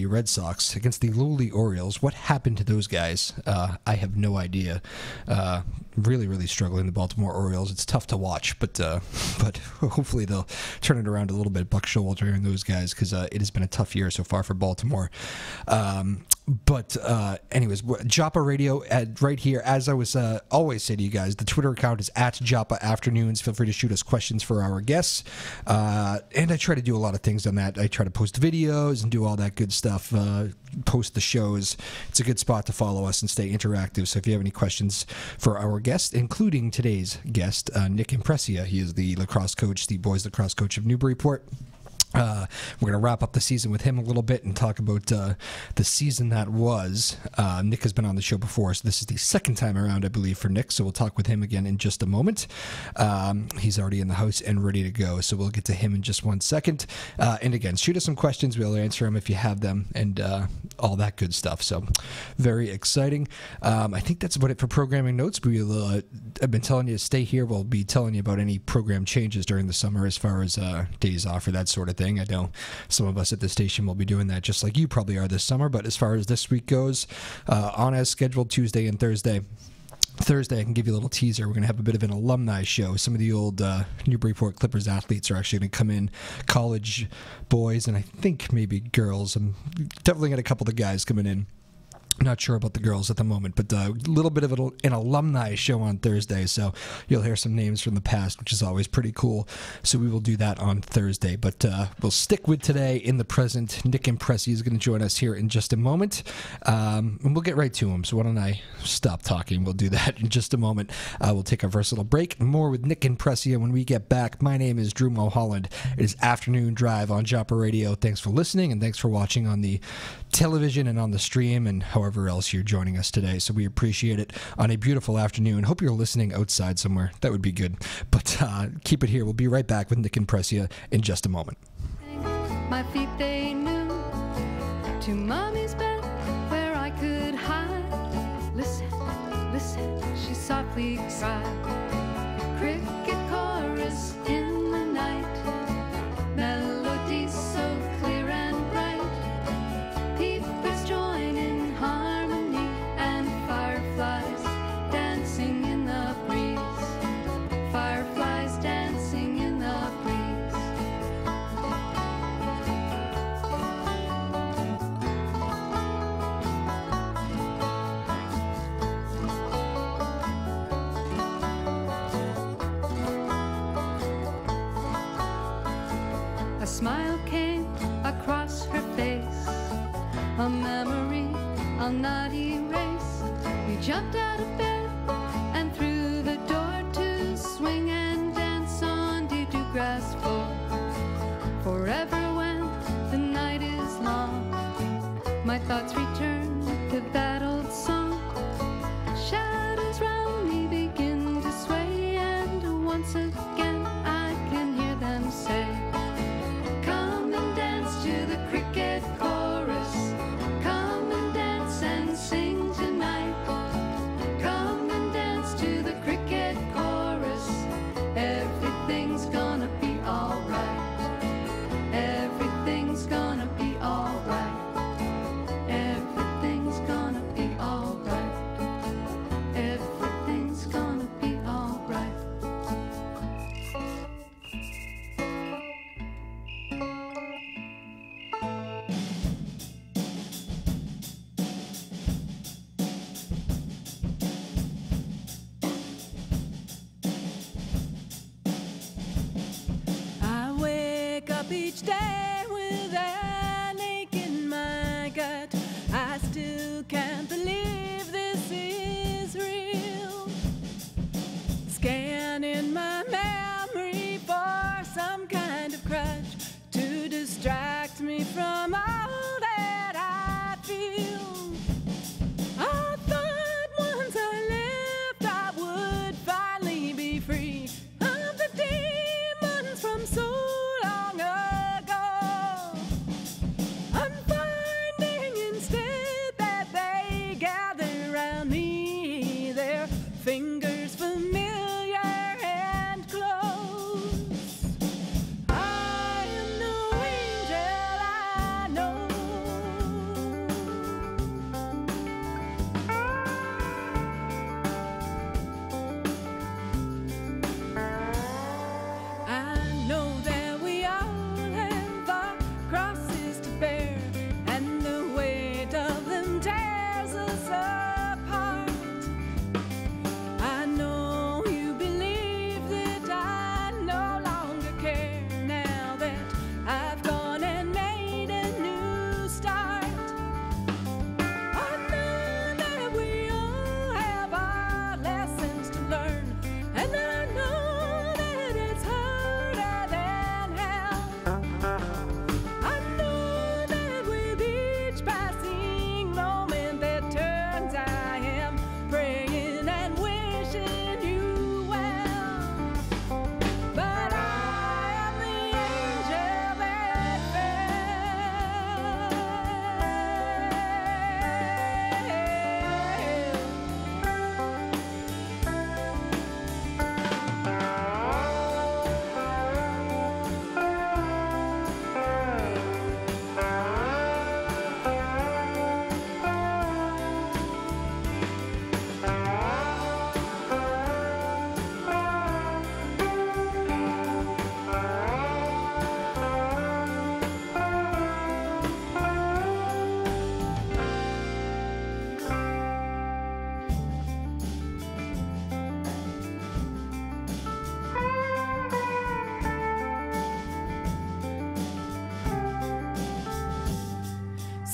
Red Sox against the lowly Orioles. What happened to those guys? I have no idea. Really, really struggling, the Baltimore Orioles. It's tough to watch, but hopefully they'll turn it around a little bit. Buck Showalter and those guys, because it has been a tough year so far for Baltimore. Anyways, Joppa Radio right here. As I was always say to you guys, the Twitter account is at Joppa Afternoons. Feel free to shoot us questions for our guests. And I try to do a lot of things on that. I try to post videos and do all that good stuff. Post the shows. It's a good spot to follow us and stay interactive. So if you have any questions for our guest, including today's guest, Nick Imprescia, he is the lacrosse coach, the boys lacrosse coach of Newburyport. We're going to wrap up the season with him a little bit and talk about the season that was. Nick has been on the show before, so this is the second time around, I believe, for Nick, so we'll talk with him again in just a moment. He's already in the house and ready to go, so we'll get to him in just 1 second. And again, shoot us some questions. We'll answer them if you have them, and all that good stuff. So very exciting. I think that's about it for programming notes. I've been telling you to stay here. We'll be telling you about any program changes during the summer as far as days off or that sort of thing. I know some of us at the station will be doing that just like you probably are this summer, but as far as this week goes, on as scheduled Tuesday and Thursday. Thursday, I can give you a little teaser. We're going to have a bit of an alumni show. Some of the old Newburyport Clippers athletes are actually going to come in, college boys, and I think maybe girls. I'm definitely got a couple of guys coming in. Not sure about the girls at the moment, but a little bit of an alumni show on Thursday, so you'll hear some names from the past, which is always pretty cool. So we will do that on Thursday, but we'll stick with today in the present. Nick Imprescia is going to join us here in just a moment, and we'll get right to him. So why don't I stop talking? We'll do that in just a moment. We'll take our first little break. More with Nick Imprescia when we get back. My name is Drew Moholland. It is Afternoon Drive on Joppa Radio. Thanks for listening, and thanks for watching on the television and on the stream, and however else you're joining us today. So we appreciate it on a beautiful afternoon. Hope you're listening outside somewhere. That would be good. But keep it here. We'll be right back with Nick Imprescia in just a moment. My feet, they knew to mommy's bed where I could hide. Listen, listen, she softly cried. Cricket chorus in the night. Melodies so clear and bright. Peepers join in harmony, and fireflies dancing in the breeze. Fireflies dancing in the breeze. A smile came across her face, a memory I'll not erase. We jumped out of bed and through the door to swing and dance on the dew grass floor. Forever when the night is long, my thoughts return to that old song. Shadows round me begin to sway, and once again I can hear them say, come and dance to the cricket chorus. Come and dance and sing tonight. Come and dance to the cricket chorus. Everything's gonna be alright. Everything's gonna be alright.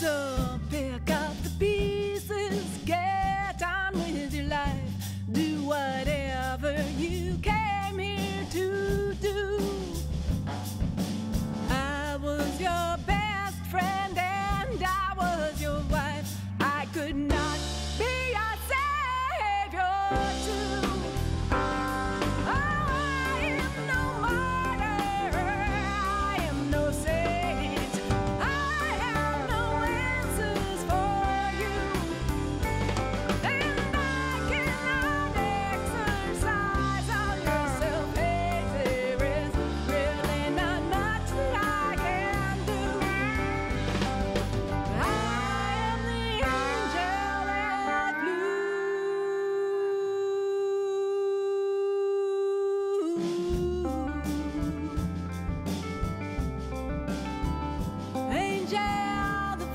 So pick up the pieces, get on with your life, do whatever you came here to do. I was your best friend and I was your wife. I could not be your savior too. Oh, I am no martyr, I am no saint, I have no answers for you, and I cannot exercise on your self-hate. There is really not much that I can do. I am the angel that flew. Angel that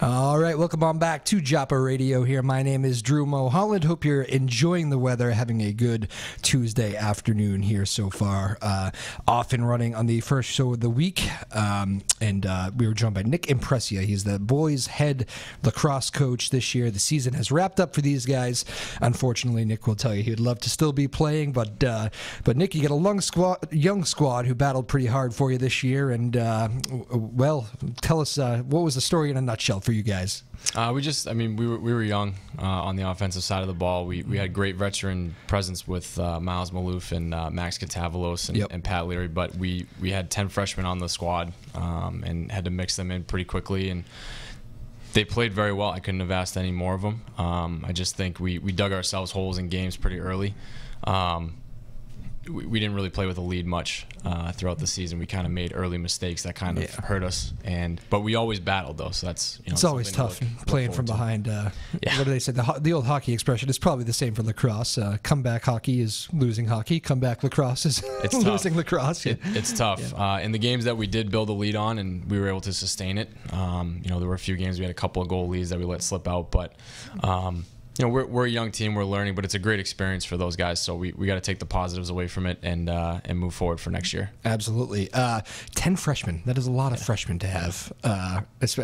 All right, welcome on back to Joppa Radio here. My name is Drew Moholland. Hope you're enjoying the weather, having a good Tuesday afternoon here so far. Off and running on the first show of the week, and we were joined by Nick Imprescia. He's the boys' head lacrosse coach this year. The season has wrapped up for these guys. Unfortunately, Nick will tell you he would love to still be playing, but Nick, you got a young squad who battled pretty hard for you this year, and well, tell us what was the story in a nutshell for you guys? We were young on the offensive side of the ball. We had great veteran presence with Miles Maloof and Max Catavalos and Pat Leary, but we had 10 freshmen on the squad and had to mix them in pretty quickly, and they played very well. I couldn't have asked any more of them. I just think we dug ourselves holes in games pretty early. We didn't really play with a lead much throughout the season. We kind of made early mistakes that kind of hurt us, but we always battled though. So that's it's always tough playing from behind. What do they say? The old hockey expression is probably the same for lacrosse. Comeback hockey is losing hockey. Comeback lacrosse is losing lacrosse. It's tough. In the games that we did build a lead on and we were able to sustain it, there were a few games we had a couple of goal leads that we let slip out, but. We're a young team. We're learning, but it's a great experience for those guys. So we got to take the positives away from it and move forward for next year. Absolutely. 10 freshmen. That is a lot of freshmen to have.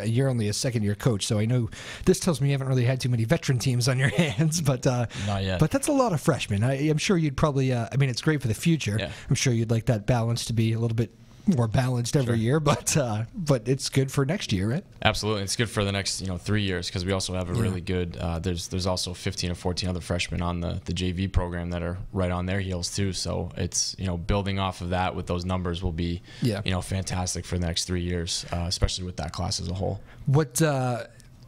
You're only a second-year coach, so I know this tells me you haven't really had too many veteran teams on your hands. But not yet. But that's a lot of freshmen. I'm sure you'd probably. It's great for the future. Yeah. I'm sure you'd like that balance to be a little bit more balanced every year, but it's good for next year, right? Absolutely, it's good for the next 3 years because we also have a really good. There's also 15 or 14 other freshmen on the JV program that are right on their heels too. So it's building off of that with those numbers will be fantastic for the next 3 years, especially with that class as a whole. What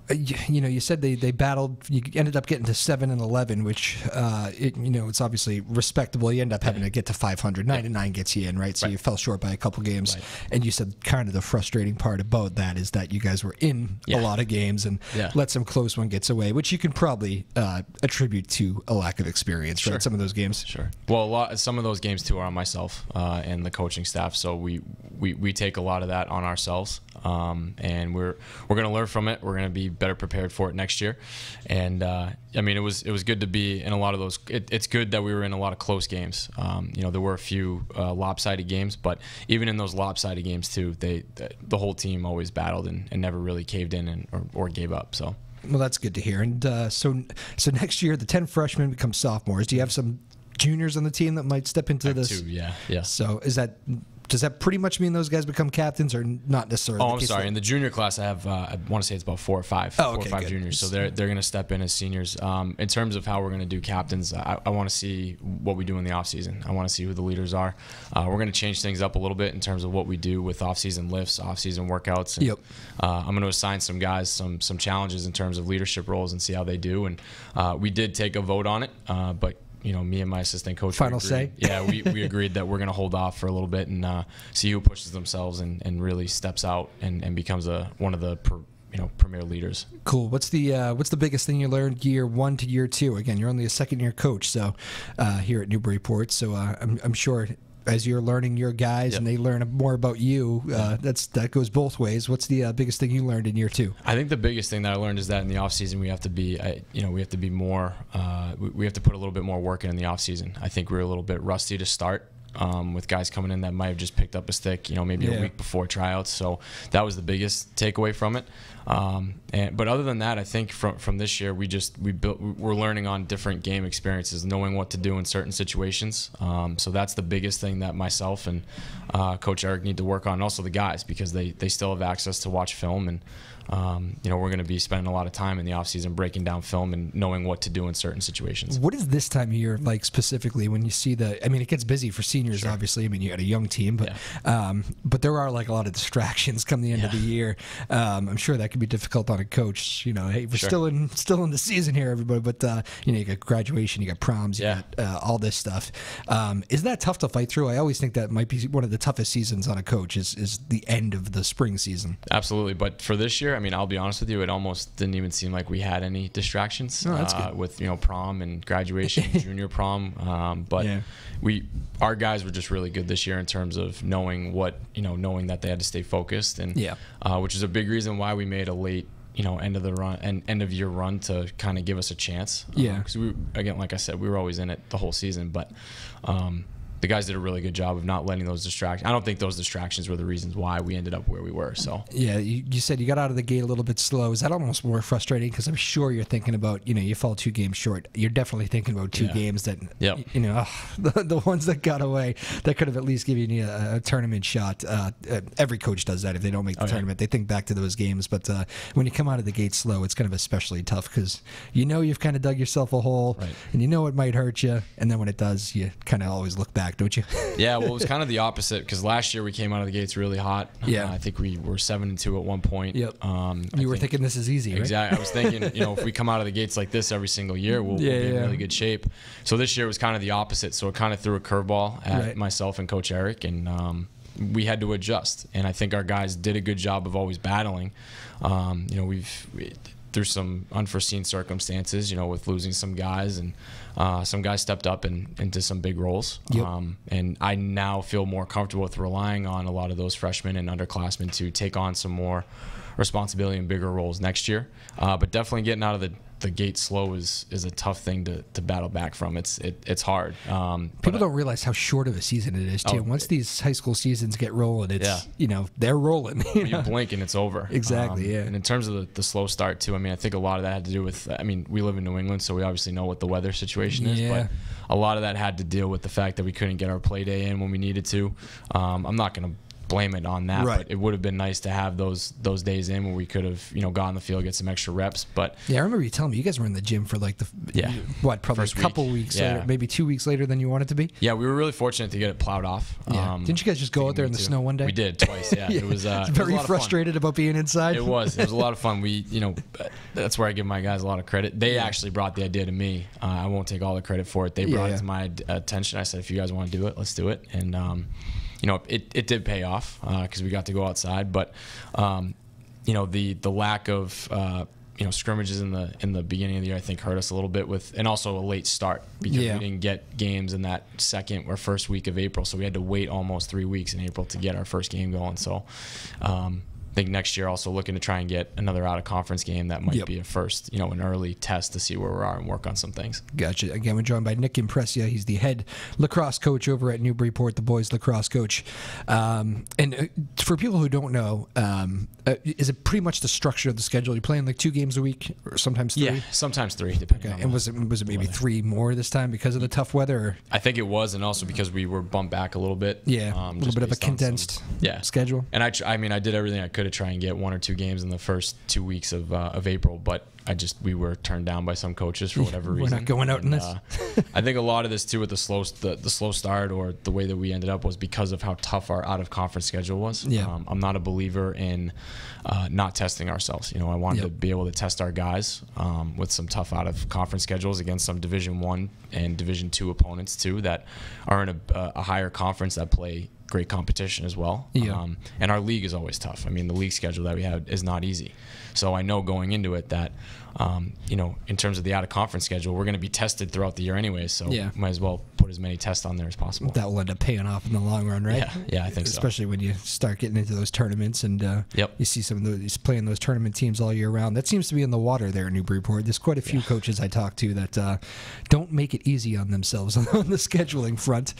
you said they battled. You ended up getting to 7-11, which it's obviously respectable. You end up having to get to 500. 9-9 gets you in, right? So you fell short by a couple games. Right. And you said kind of the frustrating part about that is that you guys were in a lot of games and let some close one gets away, which you can probably attribute to a lack of experience, right? Some of those games. Sure. Well, some of those games too are on myself and the coaching staff. So we take a lot of that on ourselves, and we're going to learn from it. We're going to be better prepared for it next year, and it was good to be in a lot of those. It's good that we were in a lot of close games. There were a few lopsided games, but even in those lopsided games too, the whole team always battled and never really caved in or gave up. So. Well, that's good to hear. And so next year, the 10 freshmen become sophomores. Do you have some juniors on the team that might step into this? Two, yeah. So does that pretty much mean those guys become captains or not necessarily? Oh, I'm sorry. In the junior class, I have, I want to say it's about 4 or 5. Oh, okay, 4 or 5 good. juniors. So they're going to step in as seniors. In terms of how we're going to do captains, I want to see what we do in the offseason. I want to see who the leaders are. We're going to change things up a little bit in terms of what we do with offseason lifts, offseason workouts. And, I'm going to assign some guys some challenges in terms of leadership roles and see how they do. And we did take a vote on it, but me and my assistant coach. Final say? Yeah, we agreed that we're going to hold off for a little bit and see who pushes themselves and really steps out and becomes one of the premier leaders. Cool. What's the biggest thing you learned year 1 to year 2? Again, you're only a second-year coach, so here at Newburyport. So I'm sure as you're learning your guys and they learn more about you, that goes both ways. What's the biggest thing you learned in year 2? I think the biggest thing that I learned is that in the off season we have to be, we have to be more, we have to put a little bit more work in the off season. I think we were a little bit rusty to start. With guys coming in that might have just picked up a stick, maybe a week before tryouts. So that was the biggest takeaway from it. But other than that, I think from this year, we're learning on different game experiences, knowing what to do in certain situations. So that's the biggest thing that myself and Coach Eric need to work on, and also the guys, because they still have access to watch film, and we're going to be spending a lot of time in the offseason breaking down film and knowing what to do in certain situations. What is this time of year like specifically when you see it gets busy for seniors, obviously. You got a young team, but there are like a lot of distractions come the end of the year. I'm sure that can be difficult on a coach. Hey, we're still in the season here, everybody, but you got graduation, you got proms, you got all this stuff. Is that tough to fight through? I always think that might be one of the toughest seasons on a coach is the end of the spring season. Absolutely, but for this year, I'll be honest with you, it almost didn't even seem like we had any distractions with prom and graduation, junior prom. Our guys were just really good this year in terms of knowing that they had to stay focused, and which is a big reason why we made a late end of the run and end of year run to kind of give us a chance. Because like I said, we were always in it the whole season, but the guys did a really good job of not letting those distractions. I don't think those distractions were the reasons why we ended up where we were. So you said you got out of the gate a little bit slow. Is that almost more frustrating? Because I'm sure you're thinking about, you fall 2 games short. You're definitely thinking about 2 games that, the ones that got away that could have at least given you a tournament shot. Every coach does that if they don't make the tournament. They think back to those games. But when you come out of the gate slow, it's kind of especially tough because you've kind of dug yourself a hole, and it might hurt you. And then when it does, you kind of always look back, don't you? Yeah, well, it was kind of the opposite because last year we came out of the gates really hot. I think we were 7-2 at one point. Yep. You were thinking this is easy, right? Exactly. I was thinking, if we come out of the gates like this every single year, we'll be in really good shape. So this year was kind of the opposite. So it kind of threw a curveball at myself and Coach Eric, and we had to adjust. And I think our guys did a good job of always battling. Through some unforeseen circumstances, with losing some guys, and some guys stepped up into some big roles. And I now feel more comfortable with relying on a lot of those freshmen and underclassmen to take on some more responsibility and bigger roles next year. But definitely getting out of the gate slow is a tough thing to battle back from. It's hard. People don't realize how short of a season it is too. Once these high school seasons get rolling, it's they're rolling. You blink and it's over. Exactly. And in terms of the slow start too, I think a lot of that had to do with. We live in New England, so we obviously know what the weather situation is. But a lot of that had to deal with the fact that we couldn't get our play day in when we needed to. I'm not going to blame it on that, but it would have been nice to have those days in where we could have got on the field, get some extra reps. But I remember you telling me you guys were in the gym for like probably first a couple weeks later, maybe 2 weeks later than you wanted to be. We were really fortunate to get it plowed off. Didn't you guys just go out there in the snow one day? We did twice. It was very frustrated about being inside. It was a lot of fun. We that's where I give my guys a lot of credit. They actually brought the idea to me. I won't take all the credit for it. They brought it to my attention. I said, if you guys want to do it, let's do it. And it did pay off because we got to go outside, but the lack of scrimmages in the beginning of the year I think hurt us a little bit and also a late start because we didn't get games in that second or first week of April, so we had to wait almost 3 weeks in April to get our first game going. So I think next year also looking to try and get another out-of-conference game that might be a first, an early test to see where we are and work on some things. Gotcha. Again, we're joined by Nick Imprescia. He's the head lacrosse coach over at Newburyport, the boys lacrosse coach. And for people who don't know, is it pretty much the structure of the schedule? You're playing like 2 games a week or sometimes 3? Yeah, sometimes 3, depending on and was it maybe 3 more this time because of the tough weather? Or? I think it was, and also because we were bumped back a little bit. Yeah, a little bit of a condensed schedule. And I did everything I could to try and get 1 or 2 games in the first 2 weeks of April, but we were turned down by some coaches for whatever reason. We're not going out in this. I think a lot of this too with the slow start or the way that we ended up was because of how tough our out of conference schedule was. I'm not a believer in not testing ourselves. I wanted to be able to test our guys with some tough out of conference schedules against some Division I and Division II opponents too that are in a higher conference that play great competition as well. And our league is always tough. The league schedule that we have is not easy. So I know going into it that in terms of the out of conference schedule, we're going to be tested throughout the year anyway. So Yeah. might as well put as many tests on there as possible. That will end up paying off in the long run, right? Yeah, I think so. Especially when you start getting into those tournaments and Yep. you see some of those playing those tournament teams all year round. That seems to be in the water there in Newburyport. There's quite a few coaches I talk to that don't make it easy on themselves on the scheduling front.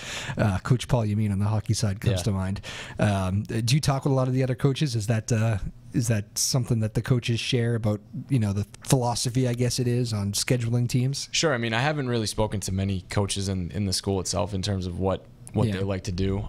Coach Paul Yameen on the hockey side comes to mind. Do you talk with a lot of the other coaches? Is that something that the coaches share about, the philosophy, I guess it is, on scheduling teams? Sure. I mean, I haven't really spoken to many coaches in the school itself in terms of what they like to do.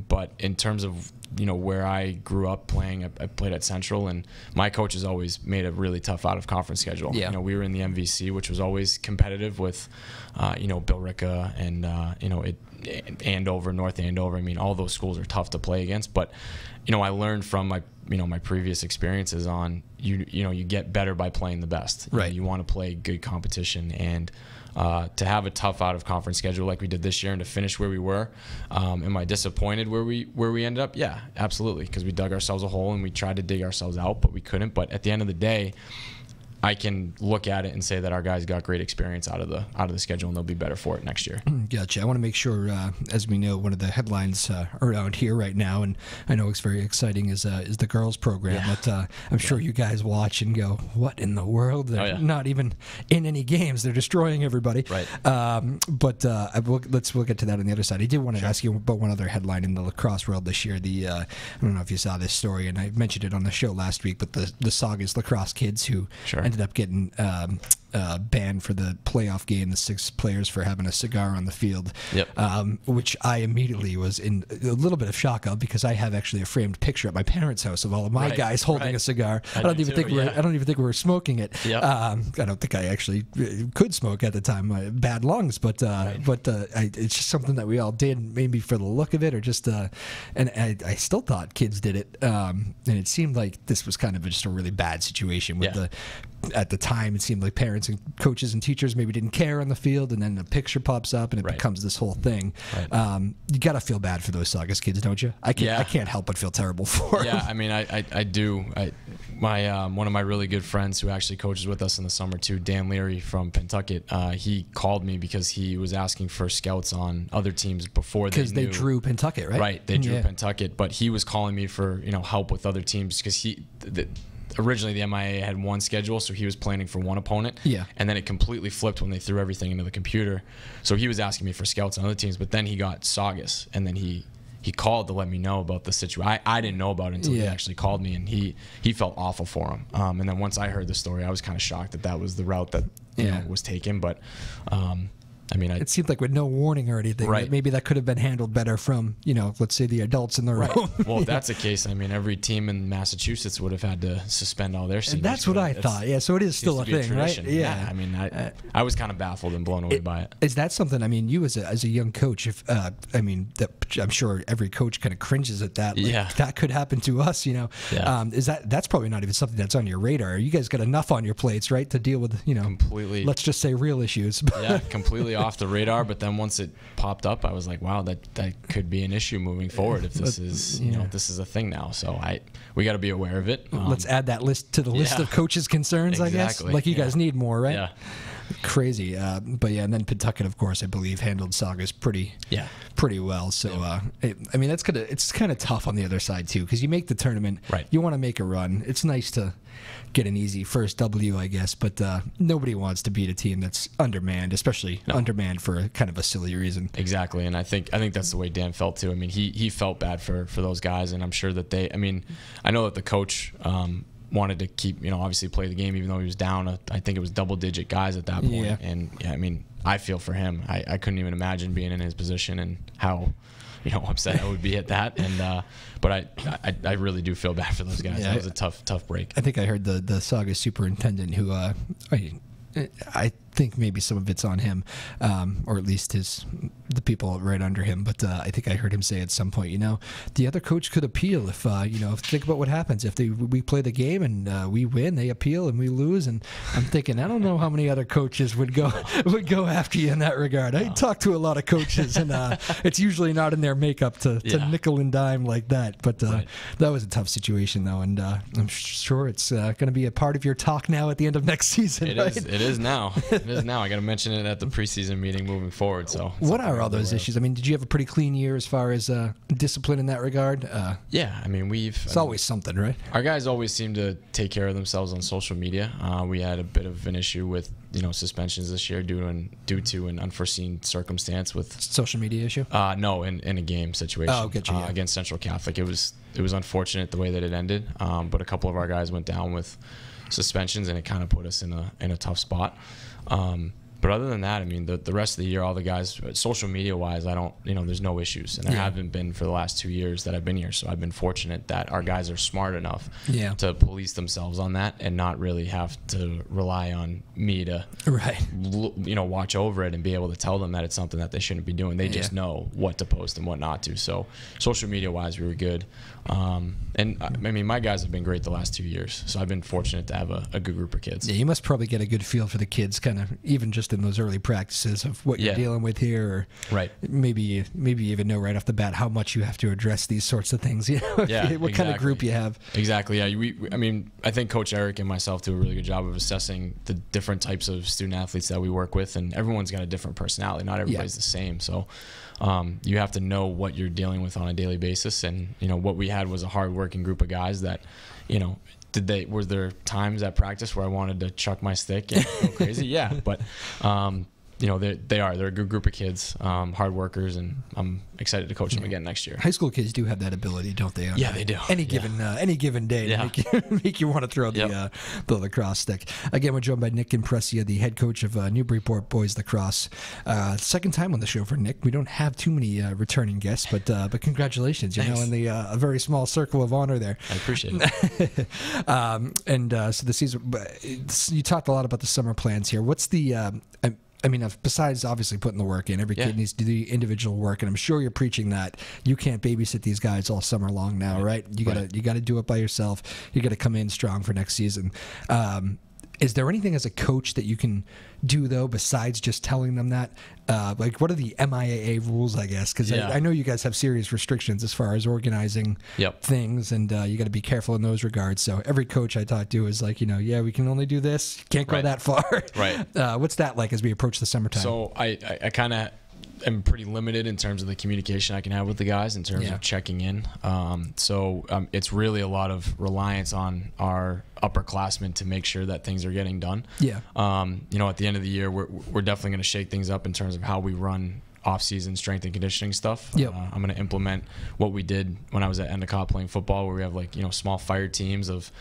But in terms of, where I grew up playing, I played at Central, and my coaches always made a really tough out-of-conference schedule. Yeah. We were in the MVC, which was always competitive with, Billerica and, Andover, North Andover. I mean, all those schools are tough to play against. But, I learned from my previous experiences on, you get better by playing the best. Right. You want to play good competition, and to have a tough out of conference schedule like we did this year and to finish where we were, am I disappointed where we ended up? Yeah, absolutely, because we dug ourselves a hole and we tried to dig ourselves out, but we couldn't. But at the end of the day, I can look at it and say that our guys got great experience out of the schedule, and they'll be better for it next year. Gotcha. I want to make sure, as we know, one of the headlines around here right now, and I know it's very exciting, is the girls program that I'm sure you guys watch and go, "What in the world?" They're not even in any games; they're destroying everybody. Right. But we'll get to that on the other side. I did want to ask you about one other headline in the lacrosse world this year. I don't know if you saw this story, and I mentioned it on the show last week, but the Saugus lacrosse kids who ended up getting banned for the playoff game, the 6 players for having a cigar on the field, which I immediately was in a little bit of shock of, because I have actually a framed picture at my parents' house of all of my guys holding a cigar. I don't even think we were smoking it. I don't think I actually could smoke at the time. I had bad lungs, but it's just something that we all did, maybe for the look of it, or just and I still thought kids did it, and it seemed like this was kind of just a really bad situation with at the time, it seemed like parents and coaches and teachers maybe didn't care on the field, and then a picture pops up and it becomes this whole thing. You got to feel bad for those Saugus kids, don't you? I can't help but feel terrible for them. Yeah, I mean, I do. One of my really good friends who actually coaches with us in the summer too, Dan Leary from Pentucket, he called me because he was asking for scouts on other teams before they knew. Because they drew Pentucket, right? Right, they drew Pentucket, but he was calling me for help with other teams, because originally the MIA had one schedule, so he was planning for one opponent. And then it completely flipped when they threw everything into the computer. So he was asking me for scouts on other teams, but then he got Saugus, and then he called to let me know about the situation. I didn't know about it until he actually called me, and he felt awful for him. And then once I heard the story, I was kind of shocked that was the route that was taken. But I mean, it seemed like with no warning or anything, that maybe that could have been handled better from, let's say the adults in the room. Well, if that's the case, I mean, every team in Massachusetts would have had to suspend all their seniors. That's what I thought. Yeah, so it is still a thing, right? Yeah. I mean, I was kind of baffled and blown away by it. Is that something? I mean, you as a young coach, I'm sure every coach kind of cringes at that. Like, that could happen to us. That's probably not even something that's on your radar. You guys got enough on your plates, right, to deal with completely. Let's just say real issues. Yeah, completely off the radar. But then once it popped up, I was like, wow, that could be an issue moving forward if this is this is a thing now. So we got to be aware of it. Let's add that list to the list of coaches' concerns. I guess like you guys need more, right? Crazy. But and then Pentucket, of course, I believe handled Saugus pretty well. So it's kind of tough on the other side too, because you make the tournament, you want to make a run. It's nice to get an easy first W, I guess, but nobody wants to beat a team that's undermanned, especially undermanned for kind of a silly reason. Exactly, and I think that's the way Dan felt too. I mean, he felt bad for those guys, and I'm sure that I know that the coach wanted to keep, obviously play the game even though he was down. I think it was double-digit guys at that point. And I mean, I feel for him. I couldn't even imagine being in his position and how upset I would be at that. And but I really do feel bad for those guys. That was a tough break. I think I heard the Saugus superintendent who I think maybe some of it's on him, or at least his the people right under him, but I think I heard him say at some point, the other coach could appeal if, think about what happens if we play the game and we win, they appeal and we lose. And I'm thinking, I don't know how many other coaches would go after you in that regard. I talk to a lot of coaches, and it's usually not in their makeup to nickel and dime like that. But that was a tough situation, though, and I'm sure it's going to be a part of your talk now at the end of next season. It is now. It is now. I got to mention it at the preseason meeting moving forward. So, what are all those issues? I mean, did you have a pretty clean year as far as discipline in that regard? Yeah, I mean, it's always something, right? Our guys always seem to take care of themselves on social media. We had a bit of an issue with suspensions this year due to an unforeseen circumstance with social media issue. No, in a game situation. Oh, get you, yeah. Against Central Catholic. It was unfortunate the way that it ended, but a couple of our guys went down with suspensions, and it kind of put us in a tough spot. But other than that, I mean, the rest of the year, all the guys, social media wise, I don't, there's no issues, and there haven't been for the last 2 years that I've been here. So I've been fortunate that our guys are smart enough to police themselves on that and not really have to rely on me to, watch over it and be able to tell them that it's something that they shouldn't be doing. They just know what to post and what not to. So social media wise, we were good. And I mean, my guys have been great the last 2 years, so I've been fortunate to have a good group of kids. Yeah, you must probably get a good feel for the kids, kind of even just in those early practices of what you're dealing with here, or maybe you even know right off the bat how much you have to address these sorts of things. What kind of group you have. Exactly. Yeah, I mean, I think Coach Eric and myself do a really good job of assessing the different types of student athletes that we work with, and everyone's got a different personality. Not everybody's the same, so. You have to know what you're dealing with on a daily basis, and what we had was a hard-working group of guys that, were there times at practice where I wanted to chuck my stick and go crazy? Yeah, but they're a good group of kids, hard workers, and I'm excited to coach them again next year. High school kids do have that ability, don't they? Yeah, they do. Any given day to make you want to throw the lacrosse stick. Again, we're joined by Nick Imprescia, the head coach of Newburyport Boys Lacrosse. Second time on the show for Nick. We don't have too many returning guests, but congratulations. You're now in the a very small circle of honor there. I appreciate it. So the season, you talked a lot about the summer plans here. What's the I mean, besides obviously putting the work in, every kid needs to do the individual work, and I'm sure you're preaching that you can't babysit these guys all summer long now, right? You gotta do it by yourself. You gotta come in strong for next season. Is there anything as a coach that you can do, though, besides just telling them that? Like, what are the MIAA rules, I guess? Because I know you guys have serious restrictions as far as organizing things, and you got to be careful in those regards. So every coach I talk to is like, we can only do this. Can't go that far. Right. What's that like as we approach the summertime? So I kind of am pretty limited in terms of the communication I can have with the guys in terms of checking in. So it's really a lot of reliance on our upperclassmen to make sure that things are getting done. Yeah. At the end of the year, we're definitely going to shake things up in terms of how we run off-season strength and conditioning stuff. Yep. I'm going to implement what we did when I was at Endicott playing football, where we have small fire teams of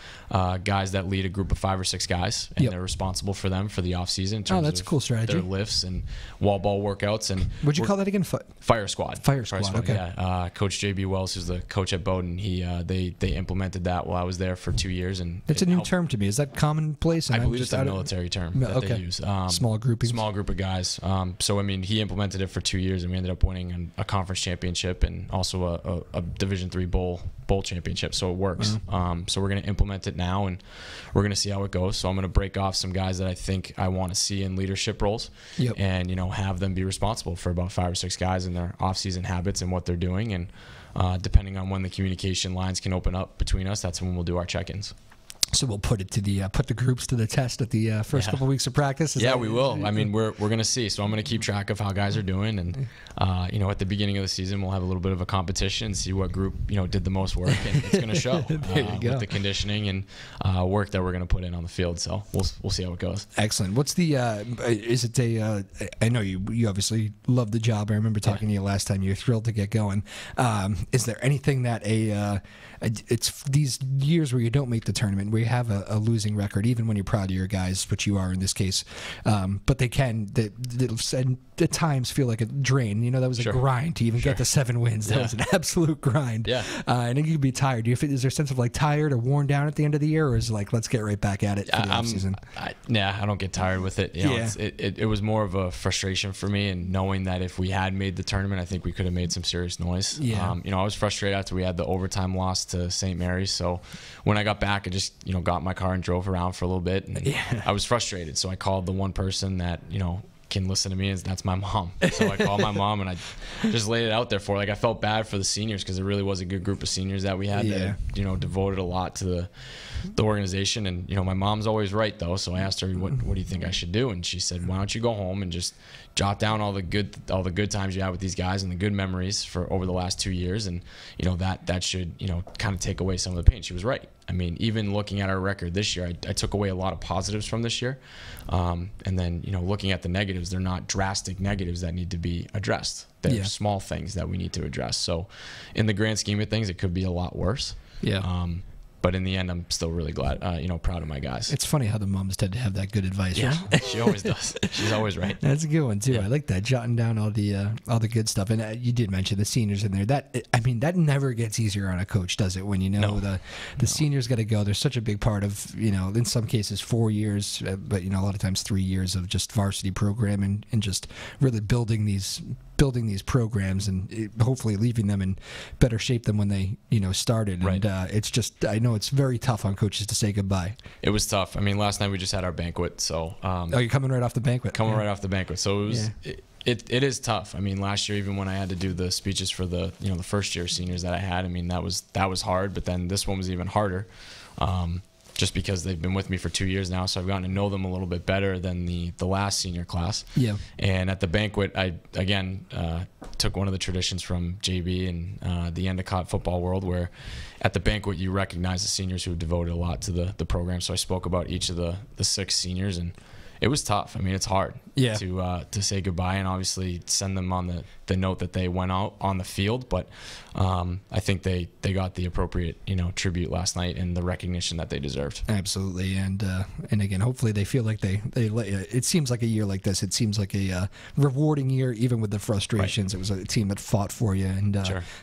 guys that lead a group of 5 or 6 guys, and they're responsible for them for the off-season in terms that's a cool strategy. Their lifts and wall ball workouts. And what'd you call that again? Fire squad. Fire squad. Okay. Yeah. Coach JB Wells, who's the coach at Bowdoin, they implemented that while I was there for 2 years, and it's a new term to me. Is that commonplace? I believe it's a military term that they use. Small groupings. Small group of guys. So I mean, he implemented it for 2 years, and we ended up winning a conference championship and also a Division III bowl championship. So it works. So we're going to implement it now, and we're going to see how it goes. So I'm going to break off some guys that I think I want to see in leadership roles, and have them be responsible for about 5 or 6 guys in their off-season habits and what they're doing. And depending on when the communication lines can open up between us, that's when we'll do our check-ins. So we'll put it to the put the groups to the test at the first couple of weeks of practice. We will. I mean, we're gonna see. So I'm gonna keep track of how guys are doing, and at the beginning of the season, we'll have a little bit of a competition and see what group did the most work, and it's gonna show with the conditioning and work that we're gonna put in on the field. So we'll see how it goes. Excellent. What's the is it a? I know you obviously love the job. I remember talking to you last time. You're thrilled to get going. Is there anything that it's these years where you don't make the tournament, where you have a losing record, even when you're proud of your guys, which you are in this case. But they'll at times feel like a drain. That was a grind to even get the 7 wins. That was an absolute grind. Yeah. And then you could be tired. Is there a sense of like tired or worn down at the end of the year, or is it like, let's get right back at it for the offseason? I don't get tired with it. It was more of a frustration for me, and knowing that if we had made the tournament, I think we could have made some serious noise. Yeah. I was frustrated after we had the overtime loss to St. Mary's. So when I got back, I just, got in my car and drove around for a little bit. And I was frustrated. So I called the one person that, can listen to me, and that's my mom. So I called my mom and I just laid it out there for her. Like, I felt bad for the seniors because it really was a good group of seniors that we had that, devoted a lot to the organization. And, my mom's always right though. So I asked her, what do you think I should do? And she said, why don't you go home and just jot down all the good times you had with these guys and the good memories for over the last 2 years. And, that should, kind of take away some of the pain. She was right. I mean, even looking at our record this year, I took away a lot of positives from this year. And then, looking at the negatives, they're not drastic negatives that need to be addressed. They're small things that we need to address. So in the grand scheme of things, it could be a lot worse. Yeah. But in the end, I'm still really glad, proud of my guys. It's funny how the moms tend to have that good advice. Yeah, right? She always does. She's always right. That's a good one too. I like that, jotting down all the good stuff. And you did mention the seniors in there. That never gets easier on a coach, does it? When the seniors got to go. There's such a big part of in some cases 4 years, but a lot of times 3 years of just varsity program and just really building these programs and hopefully leaving them in better shape than when they started. Right. And it's just, I know it's very tough on coaches to say goodbye. It was tough. I mean, last night we just had our banquet, so you're coming right off the banquet. Right off the banquet. So it was it is tough. I mean, last year, even when I had to do the speeches for the the first year seniors that I had, I mean, that was hard, but then this one was even harder. Just because they've been with me for 2 years now, so I've gotten to know them a little bit better than the last senior class. Yeah. And at the banquet, I again took one of the traditions from JB and the Endicott football world, where at the banquet you recognize the seniors who have devoted a lot to the program. So I spoke about each of the 6 seniors, and it was tough. I mean, it's hard to say goodbye and obviously send them on the note that they went out on the field. But I think they got the appropriate tribute last night and the recognition that they deserved. Absolutely, and again, hopefully they feel like they it seems like a year like this. It seems like a rewarding year, even with the frustrations. Right. It was a team that fought for you, and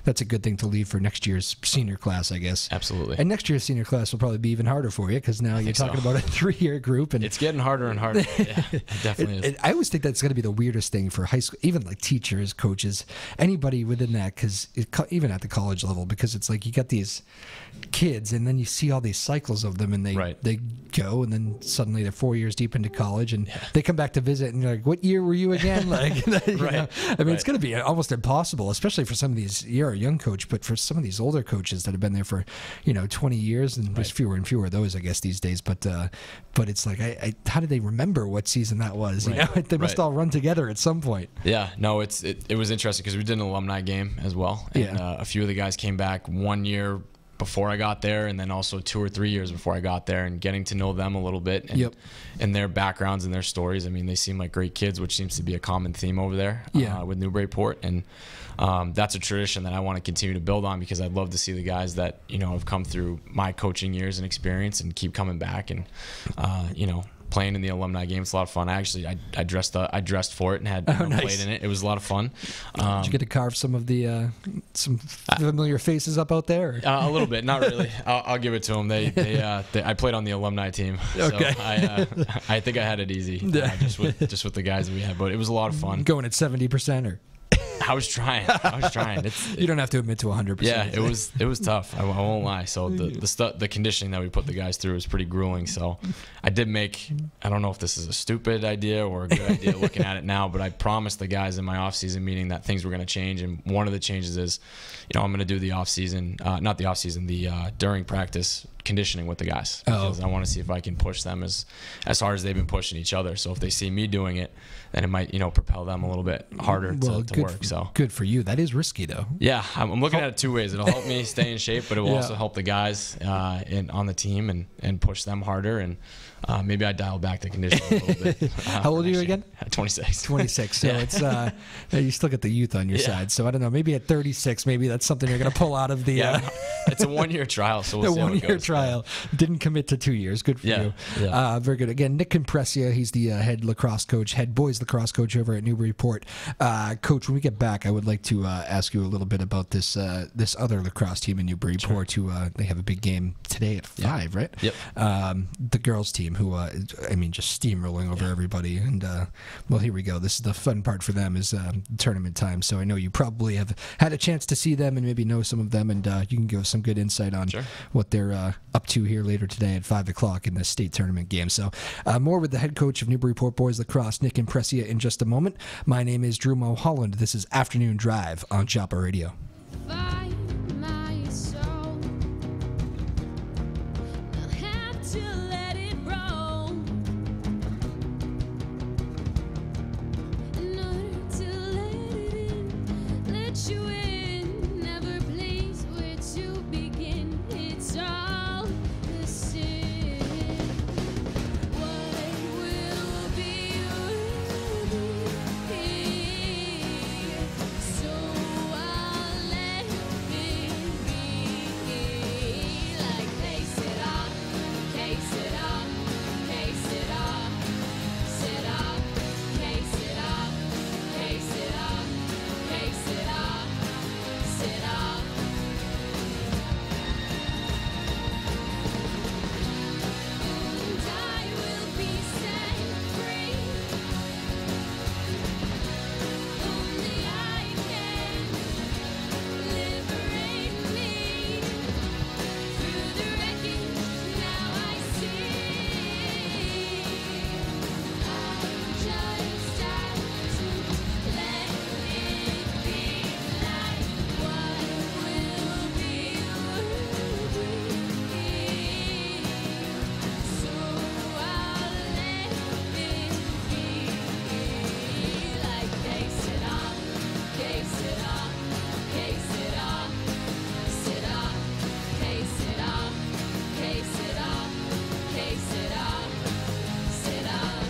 that's a good thing to leave for next year's senior class, I guess. Absolutely. And next year's senior class will probably be even harder for you because now you're talking about a 3-year group, and it's getting harder and harder. Yeah, it definitely is. I always think that's going to be the weirdest thing for high school, even like teachers, coaches, anybody within that, because even at the college level, because it's like you got these kids and then you see all these cycles of them, and they go, and then suddenly they're 4 years deep into college, and they come back to visit, and you're like, what year were you again? Like, I mean, it's going to be almost impossible, especially for some of these. You're a young coach, but for some of these older coaches that have been there for 20 years, and there's fewer and fewer of those, I guess, these days. But it's like, how did they remember what season that was? They must all run together at some point. Yeah, no, it was interesting because we did an alumni game as well, and a few of the guys came back 1 year before I got there, and then also 2 or 3 years before I got there, and getting to know them a little bit and their backgrounds and their stories. I mean, they seem like great kids, which seems to be a common theme over there with Newburyport. And that's a tradition that I want to continue to build on, because I'd love to see the guys that have come through my coaching years and experience and keep coming back and playing in the alumni game. It's a lot of fun. Actually, I dressed for it and had played in it. It was a lot of fun. Did you get to carve some of the some familiar faces up out there? A little bit, not really. I'll give it to them. I played on the alumni team. Okay. So I think I had it easy, just with the guys that we had. But it was a lot of fun. Going at 70% or. I was trying. You don't have to admit to 100%. Yeah, it was tough. I won't lie. So the conditioning that we put the guys through was pretty grueling. So I did make, I don't know if this is a stupid idea or a good idea looking at it now, but I promised the guys in my off-season meeting that things were going to change. And one of the changes is, I'm going to do the off-season, not the off-season, the during practice conditioning with the guys, because I want to see if I can push them as hard as they've been pushing each other. So if they see me doing it, then it might propel them a little bit harder to work. So good for you. That is risky though. Yeah, I'm looking at it 2 ways. It'll help me stay in shape, but it will also help the guys on the team and push them harder. And maybe I dial back the conditioning a little bit. How old are you again? 26. 26. So it's you still get the youth on your side. So I don't know. Maybe at 36, maybe that's something you're going to pull out of the. It's a 1-year trial, so we'll see how it goes. trial. Didn't commit to 2 years. Good for you. Yeah. Very good. Again, Nick Imprescia, he's the head boys lacrosse coach over at Newburyport. Coach, when we get back, I would like to ask you a little bit about this other lacrosse team in Newburyport. Who they have a big game today at 5, right? Yep. The girls team, who just steamrolling over everybody. And well, here we go. This is the fun part for them is tournament time. So I know you probably have had a chance to see them and maybe know some of them, and you can give us some good insight on what they're up to here later today at 5 o'clock in the state tournament game. So more with the head coach of Newburyport boys lacrosse, Nick Imprescia, in just a moment. My name is Drew Moholland. This is Afternoon Drive on Joppa Radio. Find my soul. I'll have to let it roll in order to let it in, let you in. Never place where to begin. It's all the same. What will be will be. So I'll let it be. Like case it up, case it up, case it up, sit up, case it up, case it up, case it up, sit up. And I will be set free. Only I can liberate me. Through the wreckage, now I see. I'll just have to let it be. Like what will be, so I'll let it be. Like case it up, case it up, case it up, sit up, case it up, case it up, case it up, sit up,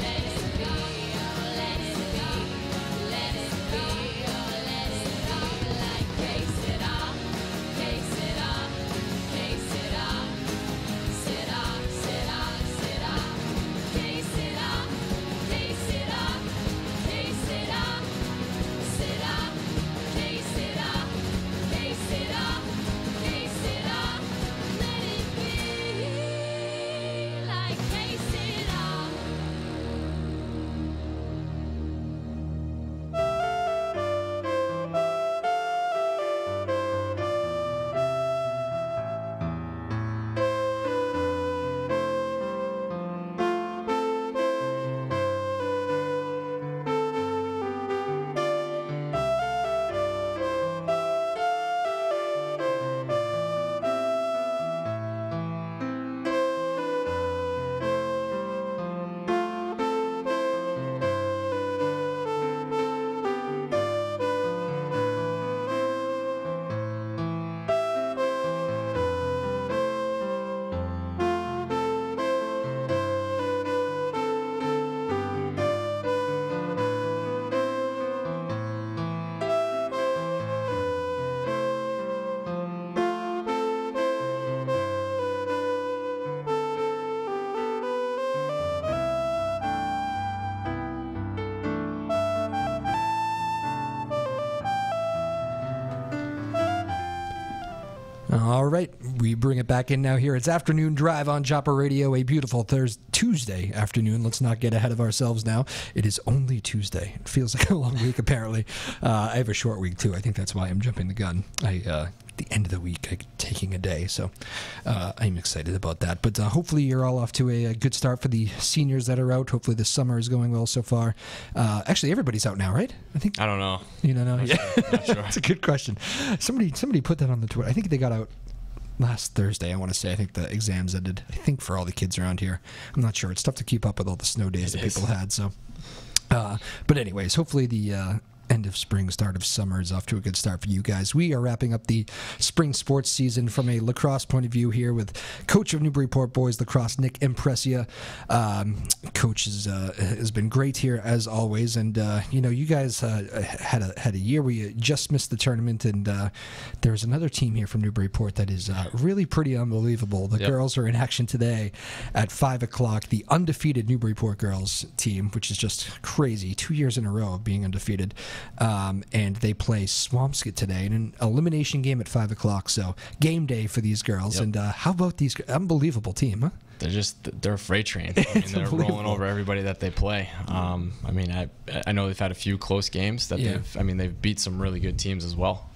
let it be, oh let it be, let it be, oh let it be. Like case it up, case it up, case it up, sit up, sit up, sit up, case it up, case it up, case it up, sit up, case it up, case it up, case it up, let it be. Like case it up. All right, we bring it back in now here. It's Afternoon Drive on Joppa Radio, a beautiful Tuesday afternoon. Let's not get ahead of ourselves now. It is only Tuesday. It feels like a long week, apparently. I have a short week, too. I think that's why I'm jumping the gun. The end of the week, taking a day, so I'm excited about that. But hopefully you're all off to a good start for the seniors that are out. Hopefully the summer is going well so far. Actually, everybody's out now, right? I don't know. You don't know? Not Yeah. sure. Not sure. That's a good question. Somebody put that on the Twitter. I think they got out last Thursday, I want to say. I think the exams ended, for all the kids around here. I'm not sure. It's tough to keep up with all the snow days that people had. So, but anyways, hopefully the end of spring, start of summer is off to a good start for you guys. We are wrapping up the spring sports season from a lacrosse point of view here with coach of Newburyport boys lacrosse, Nick Imprescia. Coach has been great here as always, and you guys had a year where you just missed the tournament, and there's another team here from Newburyport that is really pretty unbelievable. The girls are in action today at 5 o'clock. The undefeated Newburyport girls team, which is just crazy, 2 years in a row of being undefeated, and they play Swampscott today in an elimination game at 5 o'clock. So game day for these girls. And how about these unbelievable team? Huh? They're a freight train. I mean, they're rolling over everybody that they play. I mean, I know they've had a few close games that they've beat some really good teams as well.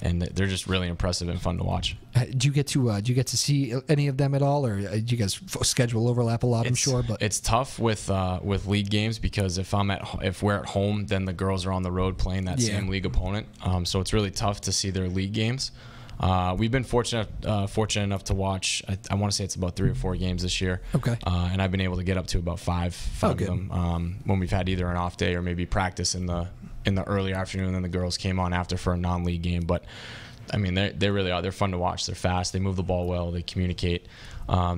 And they're just really impressive and fun to watch. Do you get to see any of them at all, or do you guys schedule overlap a lot? I'm sure, but it's tough with league games because if we're at home, then the girls are on the road playing that same league opponent. So it's really tough to see their league games. We've been fortunate enough to watch. I want to say it's about 3 or 4 games this year. Okay. And I've been able to get up to about five of them when we've had either an off day or maybe practice in the early afternoon, and then the girls came on after for a non-league game. But I mean, they really are. They're fun to watch. They're fast. They move the ball well. They communicate.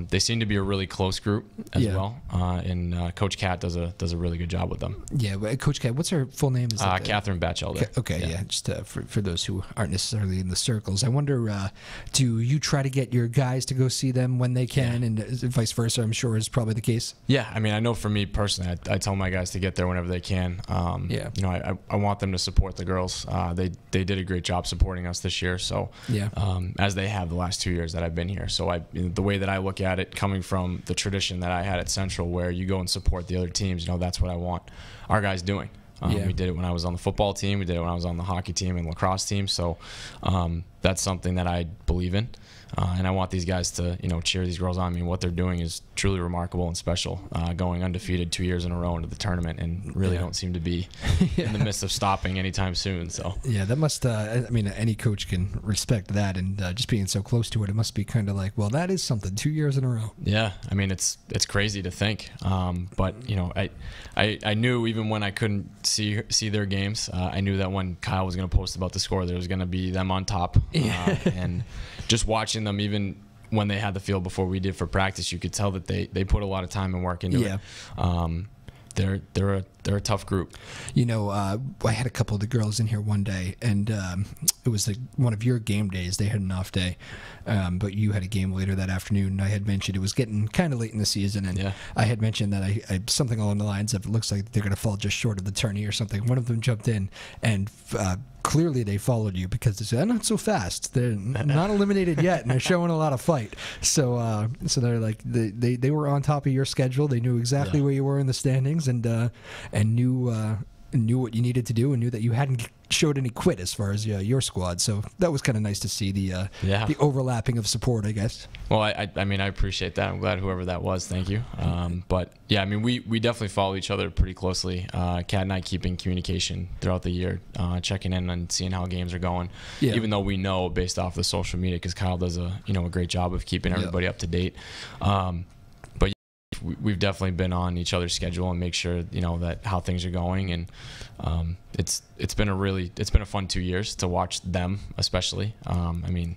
They seem to be a really close group as well. And Coach Kat does a really good job with them. Yeah, Coach Kat, what's her full name? Is Catherine Batchelder. Okay, just for those who aren't necessarily in the circles, I wonder, do you try to get your guys to go see them when they can, and vice versa? I'm sure is probably the case. Yeah, I mean, I know for me personally, I tell my guys to get there whenever they can. I want them to support the girls. They did a great job supporting us this year. So as they have the last 2 years that I've been here. So the way that I look at it, coming from the tradition that I had at Central, where you go and support the other teams, that's what I want our guys doing. We did it when I was on the football team. We did it when I was on the hockey team and lacrosse team. So that's something that I believe in. And I want these guys to, cheer these girls on. I mean, what they're doing is truly remarkable and special. Going undefeated 2 years in a row into the tournament, and really don't seem to be in the midst of stopping anytime soon. So that must. I mean, any coach can respect that, and just being so close to it, it must be kind of like, well, that is something. 2 years in a row. Yeah, I mean, it's crazy to think. But I knew even when I couldn't see their games, I knew that when Kyle was going to post about the score, there was going to be them on top. And just watching them, even when they had the field before we did for practice, you could tell that they put a lot of time and work into it. They're a tough group. I had a couple of the girls in here one day, and it was one of your game days. They had an off day, but you had a game later that afternoon. And I had mentioned it was getting kind of late in the season, and I had mentioned that I something along the lines of, it looks like they're going to fall just short of the tourney or something. One of them jumped in, and clearly they followed you because they said, not so fast. They're not eliminated yet, and they're showing a lot of fight. So they're like, they were on top of your schedule. They knew exactly where you were in the standings, and knew what you needed to do, and knew that you hadn't showed any quit as far as your squad. So that was kind of nice to see the overlapping of support, I guess. Well, I mean, I appreciate that. I'm glad whoever that was. Thank you. But yeah, I mean, we definitely follow each other pretty closely. Kat and I keeping communication throughout the year, checking in and seeing how games are going. Even though we know based off the social media, because Kyle does a great job of keeping everybody up to date. But we've definitely been on each other's schedule and make sure that how things are going, and it's been a fun 2 years to watch them, especially. I mean,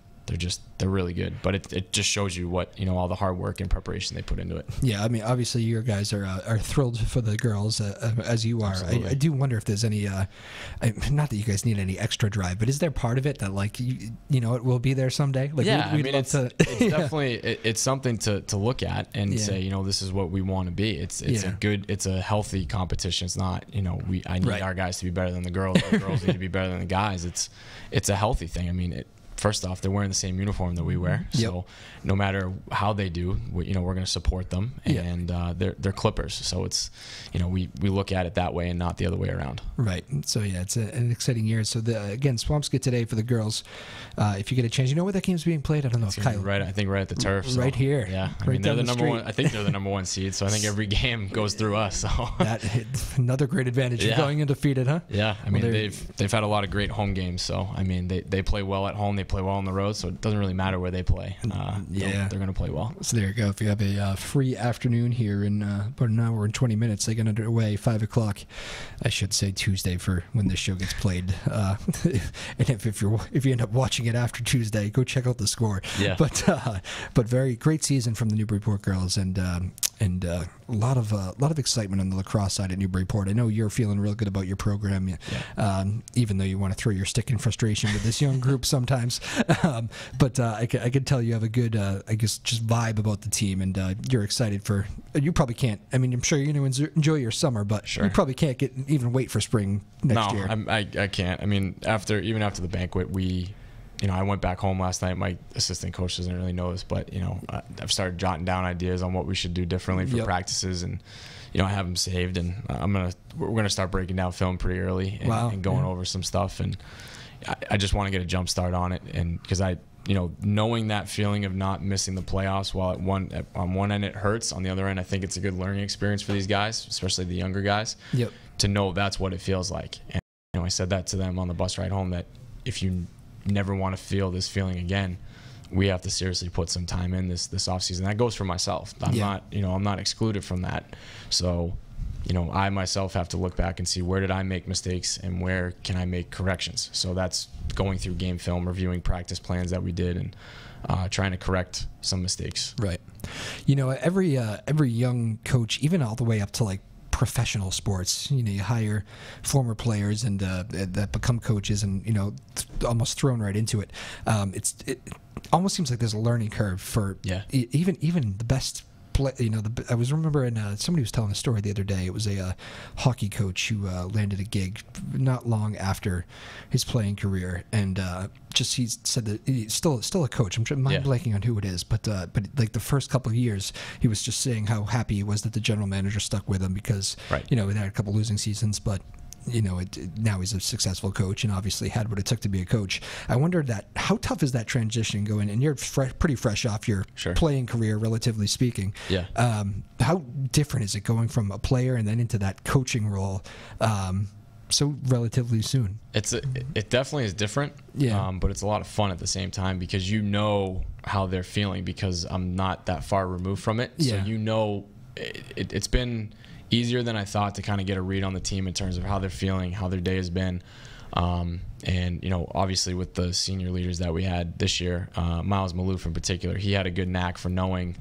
they're really good, but it just shows you what all the hard work and preparation they put into it. Yeah, I mean, obviously your guys are thrilled for the girls as you are. I do wonder if there's any not that you guys need any extra drive, but is there part of it that it will be there someday? Like, I mean, it's definitely it's something to look at and say this is what we want to be. It's a healthy competition. It's not I need our guys to be better than the girls. The girls need to be better than the guys. It's a healthy thing. I mean, first off, they're wearing the same uniform that we wear, so no matter how they do, we're going to support them, and they're Clippers, so it's we look at it that way and not the other way around. Right. So it's an exciting year. So again, Swampscott today for the girls. If you get a chance, where that game's being played? I don't know. I think right at the turf. So, right here. Yeah. I mean, they're the number one. I think they're the number one seed. So I think every game goes through us. So another great advantage of going undefeated, huh? Yeah. I mean, they've had a lot of great home games. So I mean, they play well at home. They play well on the road, so it doesn't really matter where they play. They're going to play well. So there you go. If you have a free afternoon here in about an hour and 20 minutes, they get underway 5 o'clock. I should say Tuesday for when this show gets played. And if you end up watching it after Tuesday, go check out the score. Yeah. But very great season from the Newburyport girls, and a lot of excitement on the lacrosse side at Newburyport. I know you're feeling real good about your program, even though you want to throw your stick in frustration with this young group sometimes. But I can tell you have a good, I guess, just vibe about the team, and you're excited for. You probably can't. I mean, I'm sure you're going to enjoy your summer, but you probably can't even wait for spring next year. No, I can't. I mean, even after the banquet, I went back home last night. My assistant coach doesn't really know this, but I've started jotting down ideas on what we should do differently for practices, and I have them saved, and we're gonna start breaking down film pretty early and going over some stuff, and I just want to get a jump start on it, and because knowing that feeling of not missing the playoffs, while on one end it hurts, on the other end I think it's a good learning experience for these guys, especially the younger guys, to know that's what it feels like. And I said that to them on the bus ride home, that if you never want to feel this feeling again, we have to seriously put some time in this offseason. That goes for myself. I'm not excluded from that. So, I myself have to look back and see where did I make mistakes and where can I make corrections. So that's going through game film, reviewing practice plans that we did, and trying to correct some mistakes. Right. Every young coach, even all the way up to like professional sports, you hire former players and that become coaches, and almost thrown right into it. It almost seems like there's a learning curve for even the best. I was remembering somebody was telling a story the other day. It was a hockey coach who landed a gig not long after his playing career, and he said that he's still a coach. I'm mind blanking on who it is, but like the first couple of years, he was just saying how happy he was that the general manager stuck with him because they had a couple losing seasons, but. Now he's a successful coach and obviously had what it took to be a coach. I wondered how tough is that transition going? And you're pretty fresh off your playing career, relatively speaking. Yeah. How different is it going from a player and then into that coaching role so relatively soon? It definitely is different. Yeah. But it's a lot of fun at the same time because how they're feeling because I'm not that far removed from it. Yeah. So it's been easier than I thought to kind of get a read on the team in terms of how they're feeling, how their day has been. And, obviously with the senior leaders that we had this year, Miles Maloof in particular, he had a good knack for knowing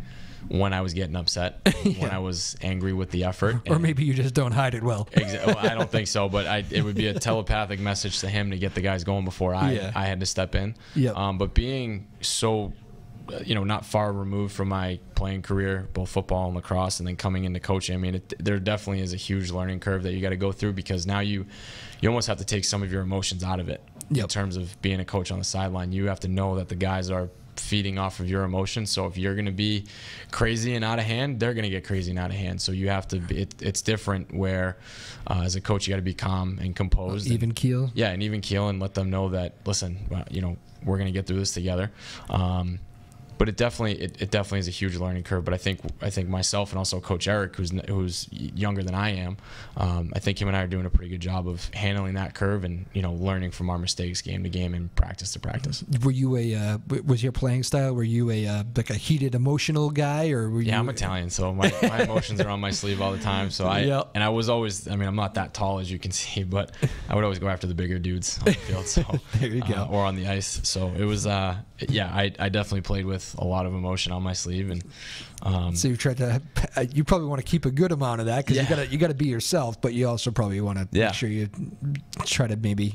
when I was getting upset, when I was angry with the effort. Or maybe you just don't hide it well. Well, I don't think so, but it would be a telepathic message to him to get the guys going before I had to step in. Yep. But being so not far removed from my playing career, both football and lacrosse, and then coming into coaching, I mean, there definitely is a huge learning curve that you got to go through because now you almost have to take some of your emotions out of it. In terms of being a coach on the sideline. You have to know that the guys are feeding off of your emotions. So if you're going to be crazy and out of hand, they're going to get crazy and out of hand. So you have to it's different where as a coach you got to be calm and composed. Even keel. Yeah, and even keel, and let them know that, listen, we're going to get through this together. But it definitely is a huge learning curve. But I think myself and also Coach Eric, who's younger than I am, I think him and I are doing a pretty good job of handling that curve and learning from our mistakes game to game and practice to practice. Were you was your playing style? Were you like a heated, emotional guy, or were you? Yeah, I'm Italian, so my emotions are on my sleeve all the time. So I was always. I mean, I'm not that tall as you can see, but I would always go after the bigger dudes on the field. So there you go. Or on the ice. So it was. I definitely played with a lot of emotion on my sleeve, and so you tried to. You probably want to keep a good amount of that because you got to be yourself, but you also probably want to make sure you try to maybe.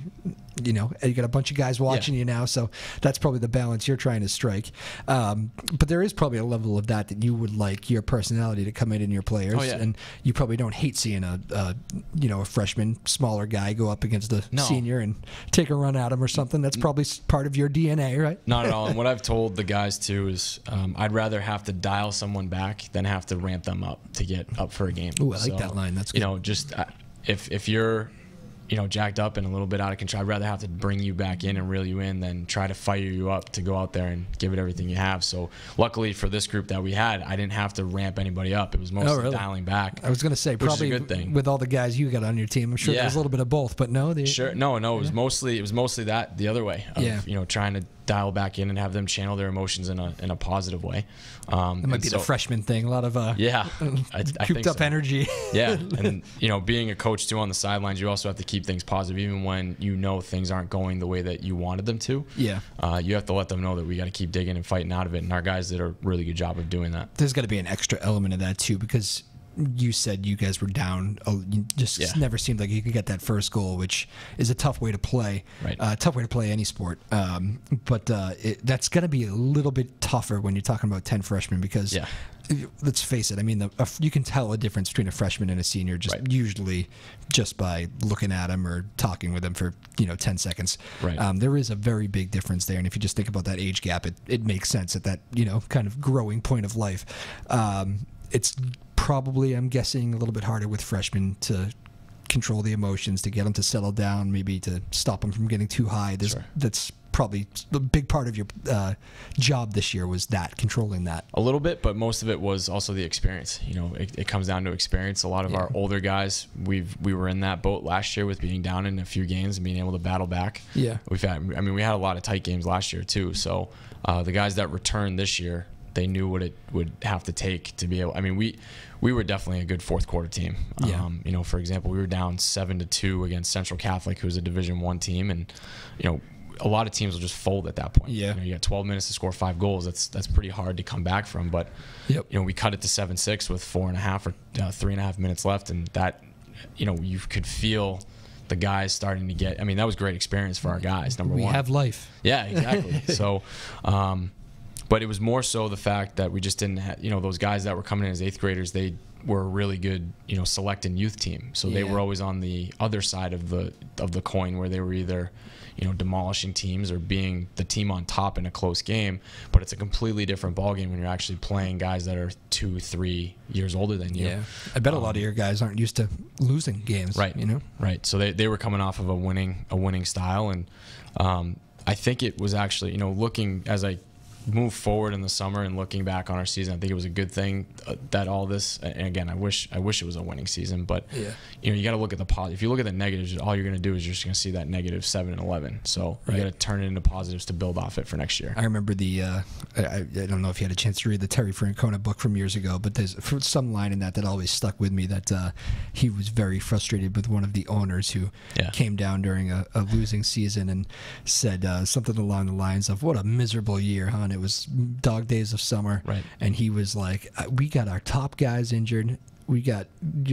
You got a bunch of guys watching you now, so that's probably the balance you're trying to strike. But there is probably a level of that you would like your personality to come in your players, and you probably don't hate seeing a freshman, smaller guy go up against a senior and take a run at him or something. That's probably part of your DNA, right? Not at all. And what I've told the guys too is I'd rather have to dial someone back than have to ramp them up to get up for a game. Ooh, I like that line. That's good. Just if you're jacked up and a little bit out of control, I'd rather have to bring you back in and reel you in than try to fire you up to go out there and give it everything you have. So luckily for this group that we had, I didn't have to ramp anybody up. It was mostly dialing back. I was going to say, probably a good thing. With all the guys you got on your team, I'm sure there's a little bit of both, but no. It was mostly that the other way of, trying to dial back in and have them channel their emotions in a positive way. That might be the freshman thing. A lot of I I cooped think up so. energy. Yeah, and being a coach too on the sidelines, you also have to keep things positive, even when things aren't going the way that you wanted them to. Yeah, you have to let them know that we got to keep digging and fighting out of it, and our guys did a really good job of doing that. There's got to be an extra element of that too, because you said you guys were down. You just never seemed like you could get that first goal, which is a tough way to play. Right. Tough way to play any sport. But that's going to be a little bit tougher when you're talking about 10 freshmen because, let's face it, I mean, you can tell a difference between a freshman and a senior usually just by looking at them or talking with them for 10 seconds. Right. There is a very big difference there, and if you just think about that age gap, it makes sense at that kind of growing point of life. It's probably, I'm guessing, a little bit harder with freshmen to control the emotions, to get them to settle down, maybe to stop them from getting too high. That's probably a big part of your job this year, was that, controlling that. A little bit, but most of it was also the experience. It comes down to experience. A lot of our older guys, we were in that boat last year with being down in a few games and being able to battle back. Yeah, we had a lot of tight games last year too. So the guys that returned this year, they knew what it would have to take to be able. I mean, we were definitely a good fourth quarter team. Yeah. For example, we were down 7-2 against Central Catholic, who was a Division I team, and a lot of teams will just fold at that point. Yeah. You got 12 minutes to score 5 goals. That's pretty hard to come back from. But we cut it to 7-6 with 4.5 or 3.5 minutes left, and that you could feel the guys starting to get. I mean, that was great experience for our guys. Number one, we have life. Yeah, exactly. So. But it was more so the fact that we just didn't have, those guys that were coming in as 8th graders, they were a really good, select and youth team. So they were always on the other side of the coin, where they were either, demolishing teams or being the team on top in a close game. But it's a completely different ballgame when you're actually playing guys that are 2-3 years older than you. Yeah, I bet a lot of your guys aren't used to losing games. Right. Right. So they were coming off of a winning style, and I think it was actually, looking as I move forward in the summer and looking back on our season, I think it was a good thing that all this, and again, I wish it was a winning season, but you got to look at the positive. If you look at the negatives, all you're going to do is you're just going to see that negative 7 and 11. So you got to turn it into positives to build off it for next year. I remember I don't know if you had a chance to read the Terry Francona book from years ago, but there's some line in that always stuck with me, that he was very frustrated with one of the owners who came down during a losing season and said something along the lines of, "What a miserable year, huh?" It was dog days of summer, and he was like, "We got our top guys injured. We got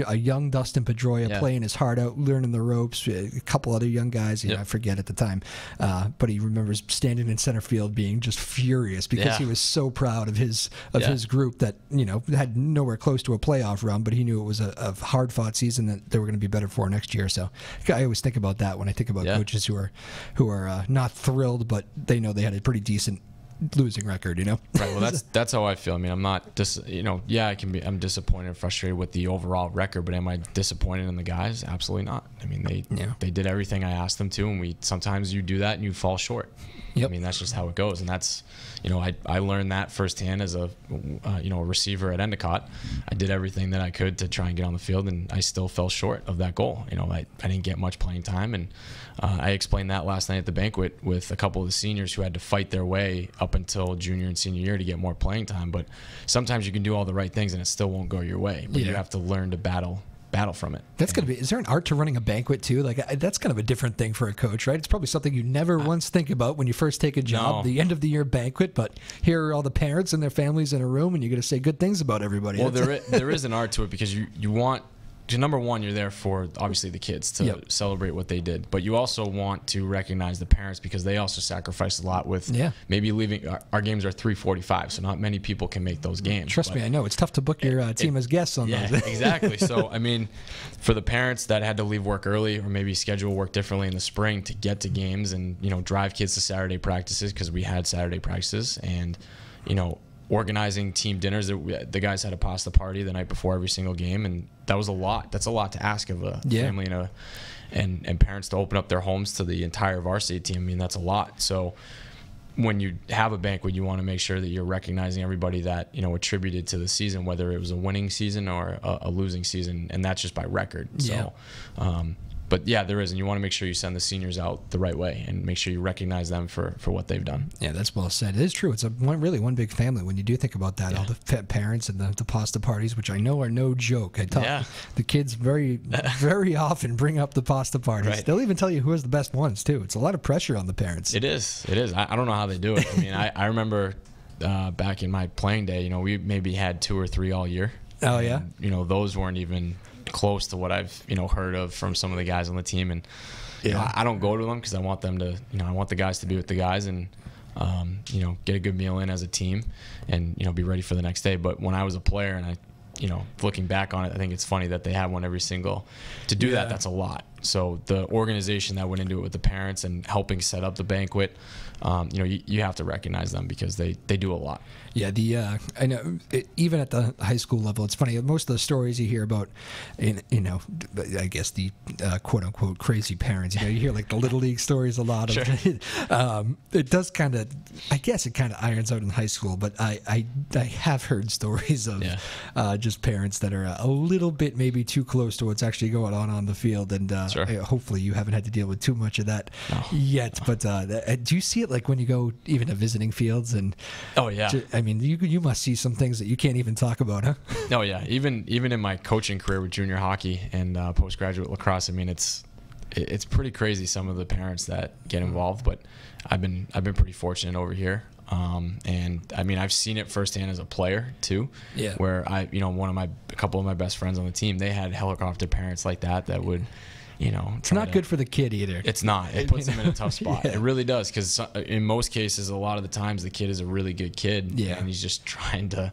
a young Dustin Pedroia playing his heart out, learning the ropes. A couple other young guys, I forget at the time, but he remembers standing in center field being just furious because he was so proud of his group that had nowhere close to a playoff run, but he knew it was a hard fought season that they were going to be better for next year. So I always think about that when I think about coaches who are not thrilled, but they know they had a pretty decent losing record, Right. Well, that's how I feel. I mean, I'm not I'm disappointed and frustrated with the overall record, but am I disappointed in the guys? Absolutely not. I mean, they did everything I asked them to, and sometimes you do that and you fall short. Yep. I mean, that's just how it goes, and that's I learned that firsthand as a receiver at Endicott. I did everything that I could to try and get on the field, and I still fell short of that goal. I didn't get much playing time, and I explained that last night at the banquet with a couple of the seniors who had to fight their way up until junior and senior year to get more playing time. But sometimes you can do all the right things and it still won't go your way. But you have to learn to battle from it. That's going to be, is there an art to running a banquet too? Like that's kind of a different thing for a coach, right? It's probably something you never once think about when you first take a job, the end of the year banquet, but here are all the parents and their families in a room and you're going to say good things about everybody. Well, there is an art to it because you want, number one, you're there for obviously the kids to celebrate what they did, but you also want to recognize the parents because they also sacrifice a lot with maybe leaving. Our games are 3:45, so not many people can make those games. Trust me, I know it's tough to book your team as guests on those. Exactly. So I mean, for the parents that had to leave work early or maybe schedule work differently in the spring to get to games and drive kids to Saturday practices because we had Saturday practices and organizing team dinners. The guys had a pasta party the night before every single game, and that was a lot. That's a lot to ask of a family and parents to open up their homes to the entire varsity team. I mean, that's a lot. So when you have a banquet, you want to make sure that you're recognizing everybody that attributed to the season, whether it was a winning season or a losing season, and that's just by record. So But yeah, there is, and you want to make sure you send the seniors out the right way and make sure you recognize them for what they've done. Yeah, that's well said. It is true. It's really one big family when you do think about that. Yeah. All the parents and the pasta parties, which I know are no joke. I tell the kids very often bring up the pasta parties. Right. They'll even tell you who has the best ones too. It's a lot of pressure on the parents. It is. I don't know how they do it. I mean, I remember back in my playing day, we maybe had 2 or 3 all year. Oh yeah. And, those weren't even close to what I've heard of from some of the guys on the team, and I don't go to them because I want them to I want the guys to be with the guys and get a good meal in as a team and be ready for the next day. But when I was a player and I looking back on it, I think it's funny that they have one every single. To do that's a lot. So the organization that went into it with the parents and helping set up the banquet, you have to recognize them because they do a lot. Yeah, I know. Even at the high school level, it's funny. Most of the stories you hear about, I guess the quote unquote crazy parents. You hear like the little league stories a lot. Sure. It does kind of, I guess it kind of irons out in high school. But I have heard stories of just parents that are a little bit maybe too close to what's actually going on the field, and hopefully you haven't had to deal with too much of that yet. But do you see it like when you go even to visiting fields and? Oh yeah. I mean, you must see some things that you can't even talk about, huh? Oh yeah, even in my coaching career with junior hockey and postgraduate lacrosse, I mean, it's pretty crazy some of the parents that get involved. But I've been pretty fortunate over here, and I mean, I've seen it firsthand as a player too. Yeah. Where a couple of my best friends on the team, they had helicopter parents like that would. It's not good for the kid either. It's not. It puts them in a tough spot. It really does, because in most cases, a lot of the times, the kid is a really good kid, and he's just trying to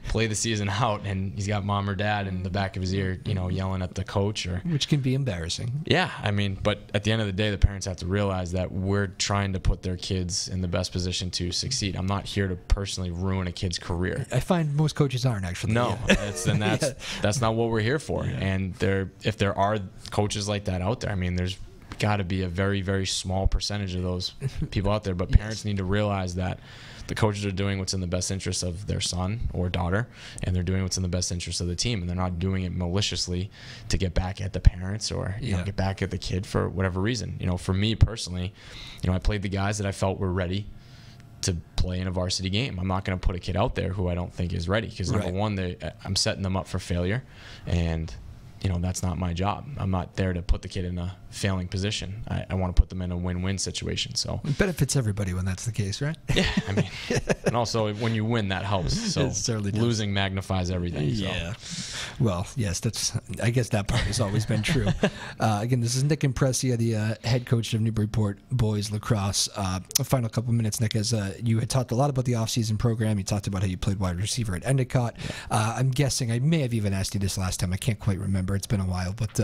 play the season out, and he's got mom or dad in the back of his ear, yelling at the coach, which can be embarrassing. Yeah, I mean, but at the end of the day, the parents have to realize that we're trying to put their kids in the best position to succeed. I'm not here to personally ruin a kid's career. I find most coaches aren't actually. No, that's not what we're here for. Yeah. And if there are coaches like that out there, I mean, there's got to be a very, very small percentage of those people out there, but parents need to realize that the coaches are doing what's in the best interest of their son or daughter, and they're doing what's in the best interest of the team, and they're not doing it maliciously to get back at the parents or get back at the kid for whatever reason. For me personally, I played the guys that I felt were ready to play in a varsity game. I'm not going to put a kid out there who I don't think is ready, because number one, I'm setting them up for failure, and that's not my job. I'm not there to put the kid in a failing position. I want to put them in a win-win situation. So it benefits everybody when that's the case, right? Yeah, I mean, and also when you win, that helps. So it certainly does. Losing magnifies everything. So. Yeah. Well, yes, I guess that part has always been true. Again, this is Nick Imprescia, the head coach of Newburyport boys lacrosse. A final couple minutes, Nick, as you had talked a lot about the off-season program. You talked about how you played wide receiver at Endicott. I'm guessing, I may have even asked you this last time. I can't quite remember. It's been a while, but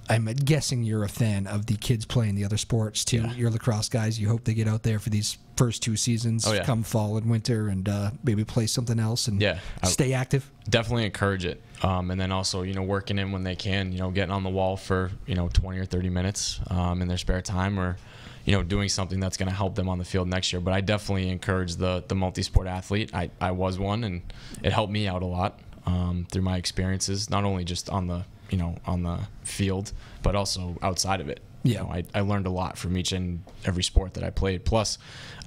I'm guessing you're a fan of the kids playing the other sports too. Your lacrosse guys, you hope they get out there for these first 2 seasons come fall and winter, and maybe play something else and stay active. Definitely encourage it, and then also working in when they can, getting on the wall for 20 or 30 minutes in their spare time, or doing something that's going to help them on the field next year. But I definitely encourage the multi-sport athlete. I was one, and it helped me out a lot through my experiences, not only just on the on the field, but also outside of it. I learned a lot from each and every sport that I played. Plus,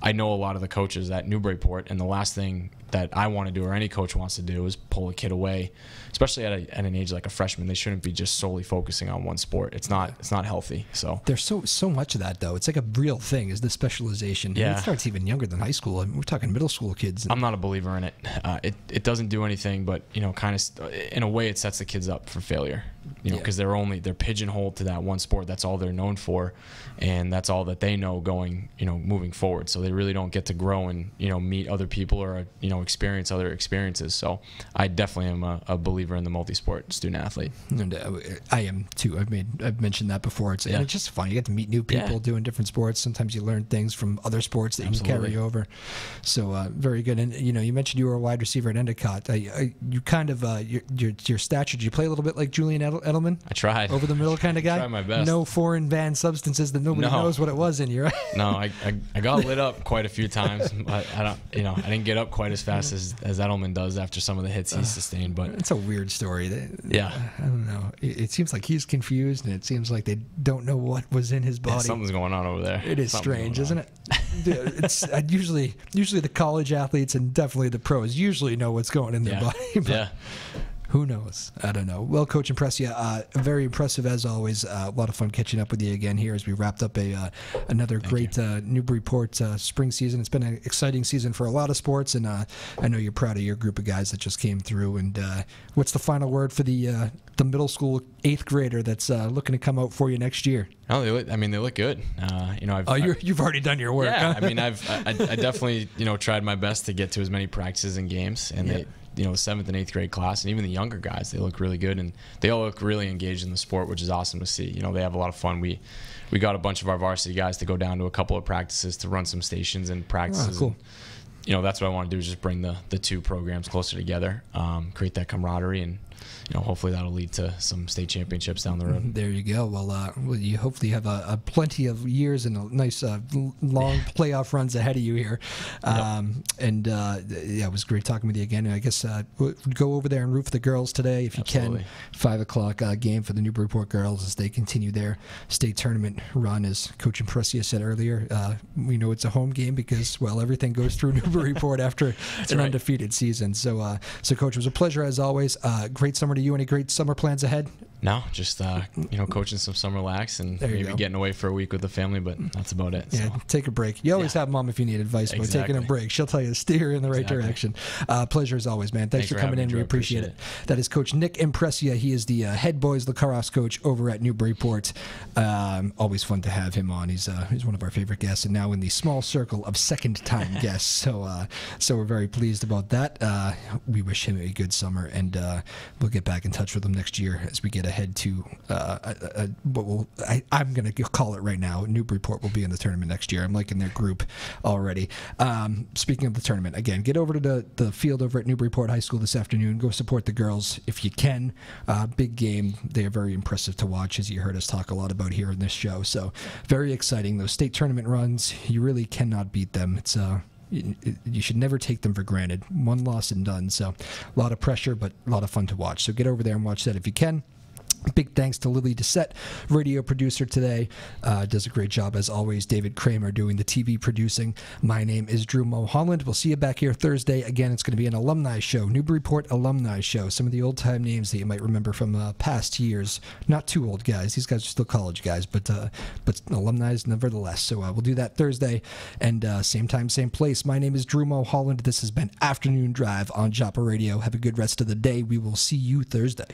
I know a lot of the coaches at Newburyport, and the last thing that I want to do, or any coach wants to do, is pull a kid away, especially at an age like a freshman. They shouldn't be just solely focusing on one sport. It's not healthy. So there's so much of that, though. It's like a real thing, is the specialization. Yeah. And it starts even younger than high school. I mean, we're talking middle school kids. I'm not a believer in it. It doesn't do anything, but kind of in a way it sets the kids up for failure. Because they're pigeonholed to that one sport. That's all they're known for, and that's all that they know going moving forward. So they really don't get to grow and meet other people or experience other experiences. So I definitely am a believer in the multi-sport student athlete. And I am too. I've mentioned that before. And it's just fun. You get to meet new people doing different sports. Sometimes you learn things from other sports that you can carry over. So very good. And you mentioned you were a wide receiver at Endicott. You kind of your stature. Did you play a little bit like Julian Edelman? I tried. Over the middle kind of guy? I tried my best. No foreign banned substances that nobody knows what it was in you, right? No, I got lit up quite a few times, but I didn't get up quite as fast fast as Edelman does after some of the hits he's sustained. But it's a weird story. Yeah. I don't know. It seems like he's confused, and it seems like they don't know what was in his body. Yeah, something's going on over there. It is strange, isn't it? It's usually the college athletes and definitely the pros usually know what's going in their body. But Yeah. who knows? I don't know. Well, Coach Imprescia, very impressive as always. A lot of fun catching up with you again here as we wrapped up another great Newburyport spring season. It's been an exciting season for a lot of sports, and I know you're proud of your group of guys that just came through. And what's the final word for the middle school 8th grader that's looking to come out for you next year? Oh, they look good. You've already done your work. Yeah, huh? I mean, I definitely tried my best to get to as many practices and games, and they. 7th and 8th grade class, and even the younger guys, they look really good, and they all look really engaged in the sport, which is awesome to see. They have a lot of fun. We got a bunch of our varsity guys to go down to a couple of practices to run some stations and practices. Oh, cool. And, that's what I want to do is just bring the two programs closer together, create that camaraderie, and hopefully that'll lead to some state championships down the road. There you go. Well, you hopefully have a plenty of years and a nice long playoff runs ahead of you here. It was great talking with you again. And I guess we'll go over there and root for the girls today if you Absolutely. can. 5:00 game for the Newburyport girls as they continue their state tournament run. As Coach Imprescia said earlier, we know it's a home game because everything goes through Newburyport after an undefeated season. So, Coach, it was a pleasure as always. Great summer to you. Any great summer plans ahead? No, just coaching some summer lax and maybe getting away for a week with the family, but that's about it. Yeah, so. Take a break. You always have Mom if you need advice about taking a break. She'll tell you to steer in the right direction. Pleasure as always, man. Thanks for coming in. We appreciate it. That is Coach Nick Imprescia. He is the head boys lacrosse coach over at Newburyport. Always fun to have him on. He's one of our favorite guests, and now in the small circle of second-time guests. So we're very pleased about that. We wish him a good summer, and we'll get back in touch with him next year as we get ahead to I'm going to call it right now. Newburyport will be in the tournament next year. I'm liking their group already. Speaking of the tournament, again, get over to the field over at Newburyport High School this afternoon. Go support the girls if you can. Big game. They are very impressive to watch, as you heard us talk a lot about here in this show. So very exciting. Those state tournament runs, you really cannot beat them. It's you should never take them for granted. One loss and done. So a lot of pressure, but a lot of fun to watch. So get over there and watch that if you can. Big thanks to Lily Doucette, radio producer today. Does a great job as always. David Kramer doing the TV producing. My name is Drew Moholland. We'll see you back here Thursday. Again, it's going to be an alumni show, Newburyport alumni show. Some of the old-time names that you might remember from past years. Not too old guys. These guys are still college guys, but alumni nevertheless. So we'll do that Thursday, and same time, same place. My name is Drew Moholland. This has been Afternoon Drive on Joppa Radio. Have a good rest of the day. We will see you Thursday.